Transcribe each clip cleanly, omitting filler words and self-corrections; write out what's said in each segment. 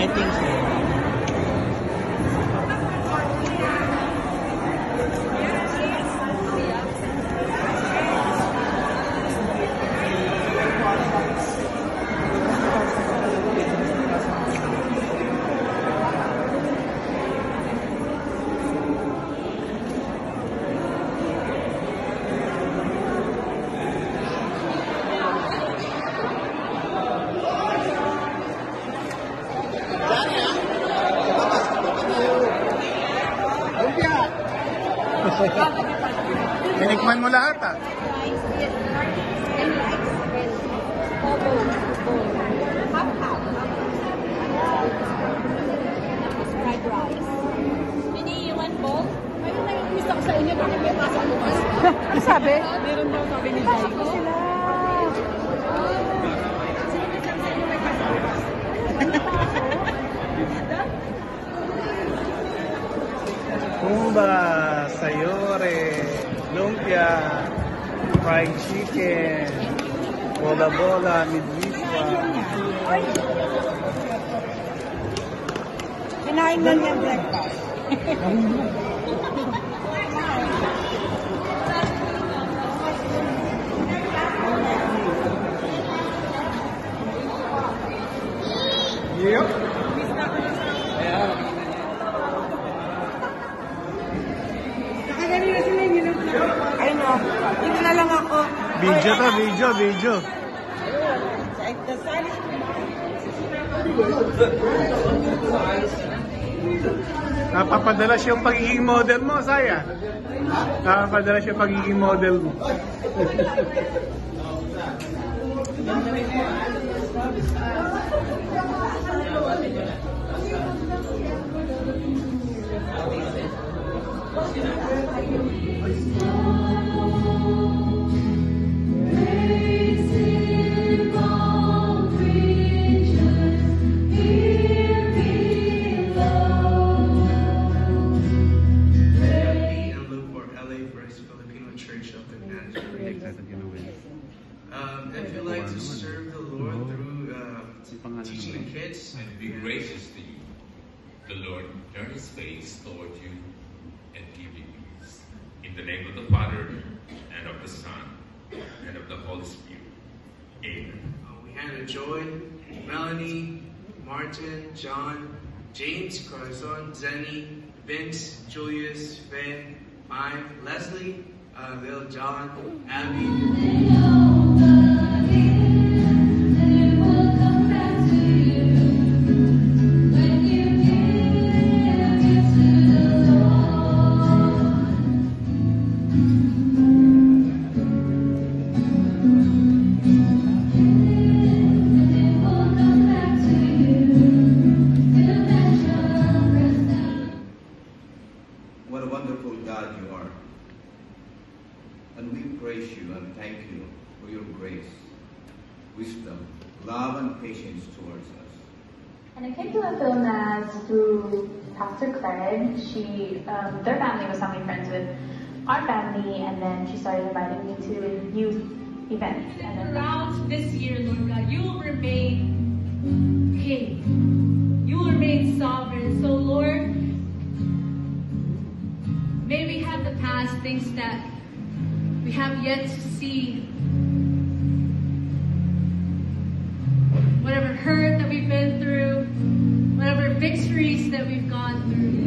I think so. Tinikman mo lahat ah. Fried rice. Mini, you want both? Ayun na yung gusto ko sa inyo. Bakit may pasa bukas? Ano sabi? Meron daw sabi ni Jai ko. Kumba, sayore, lumpia, fried chicken, bola-bola, midwispa. Kinain lang yan breakfast. Yep. Ay no, dito na lang ako. Video to, video. Napapadala siya yung pagiging model mo, Saya. Napapadala siya yung pagiging model mo. If you like to serve the Lord through teaching the kids and be gracious to you, the Lord turn his face toward you and give you peace. In the name of the Father, and of the Son, and of the Holy Spirit. Amen. We had Joy, Melanie, Martin, John, James, Corazon, Zenny, Vince, Julius, Faye, Mike, Leslie, Lil John, Abby. What a wonderful God you are. And we praise you and thank you for your grace, wisdom, love, and patience towards us. And I came to the Philippines through Pastor Craig. Their family was something friends with our family, and then she started inviting me to youth events. And around this year, Lord God, you will remain King. You will remain sovereign. So, Lord, may we have the past, things that we have yet to see. Whatever hurt that we've been through, whatever victories that we've gone through.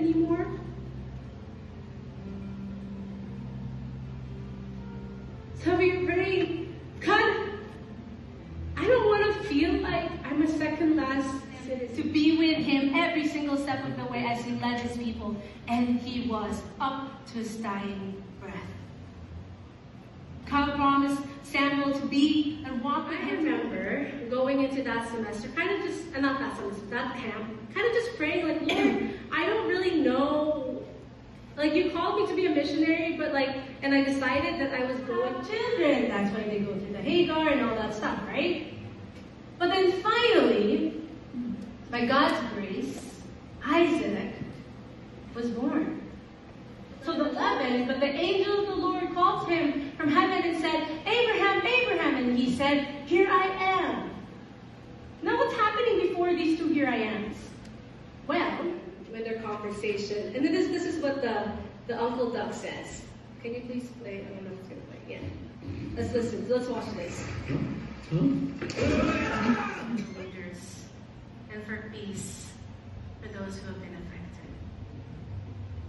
anymore? So we pray, God, I don't want to feel like I'm a second class citizen. To be with him every single step of the way as he led his people, and he was up to his dying breath. God promised Samuel to be and walk with him. I remember going into that semester, kind of just, not that semester, that camp, kind of just praying like, Lord, I don't really know. Like, you called me to be a missionary, but like, and I decided that I was going with children. That's why they go through the Hagar and all that stuff, right? But then finally, by God's grace, Isaac was born. So the 11th, but the angel of the Lord called him from heaven and said, Abraham, Abraham, and he said, here I am. Now what's happening before these two here I ams? Well, with their conversation, and then this is what the Uncle Doug says. Can you please play? I don't know if it's going to play. Yeah. Let's listen. Let's watch this. Leaders, and for peace for those who have been affected.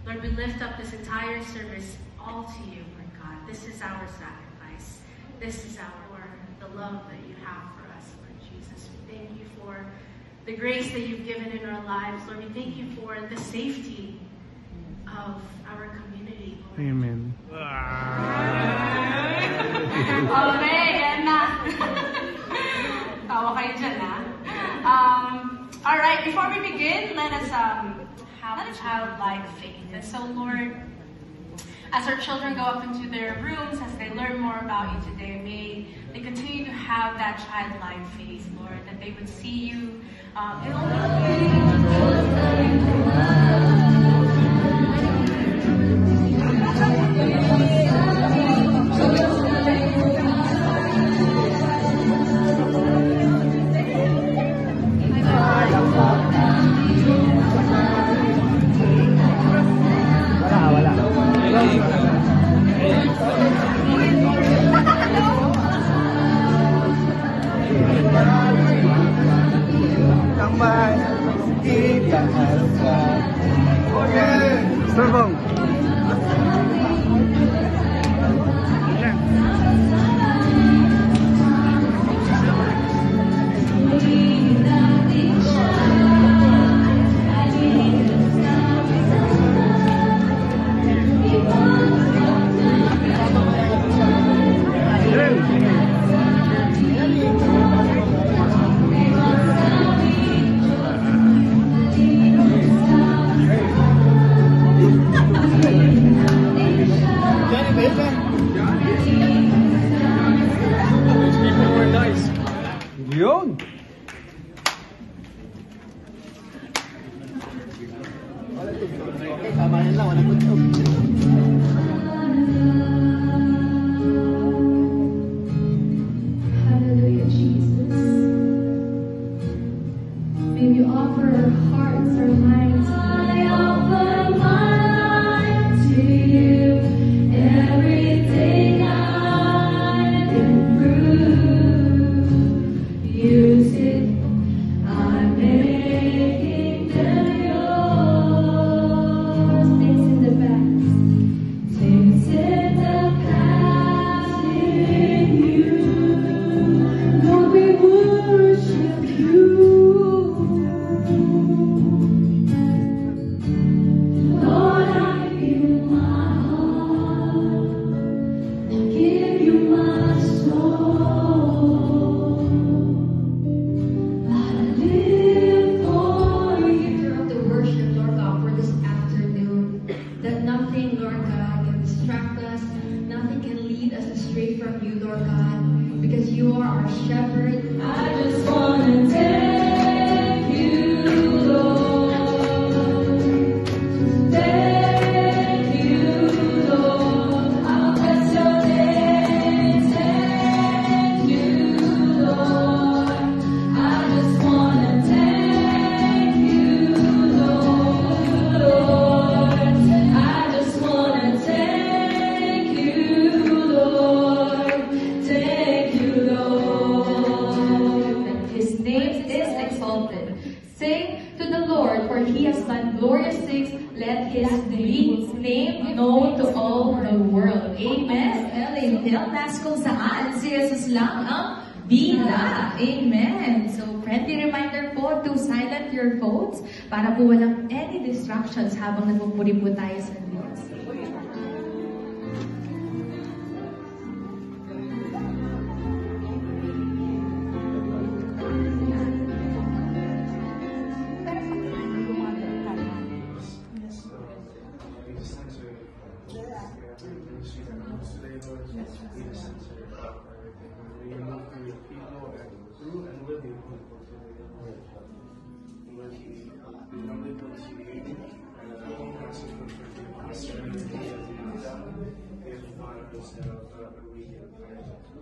Lord, we lift up this entire service all to you, Lord God. This is our sacrifice. This is the love that you have for us, Lord Jesus. We thank you for the grace that you've given in our lives. Lord, we thank you for the safety of our community, Lord. Amen. Okay, yan na. Tawa kayo dyan, ha? All right, before we begin, let us have a childlike faith. And so, Lord, as our children go up into their rooms, as they learn more about you today, may they continue to have that childlike faith, Lord, that they would see you in all Sabong. Yun! Tama nila, walang kutsog. Hallelujah, Jesus. May we offer our hearts, our minds. I offer my life to you. Everything I've been through. Use it. I'm making them yours. Things in the back. for he has done glorious things. Let his name known to all the world. Amen. Ellen Pilnas kung saan si Jesus lang ang bida. Amen. So, friendly reminder po to silent your phones para po walang any distractions habang nagpupuri po tayo sa Diyos. Instead of a weekend.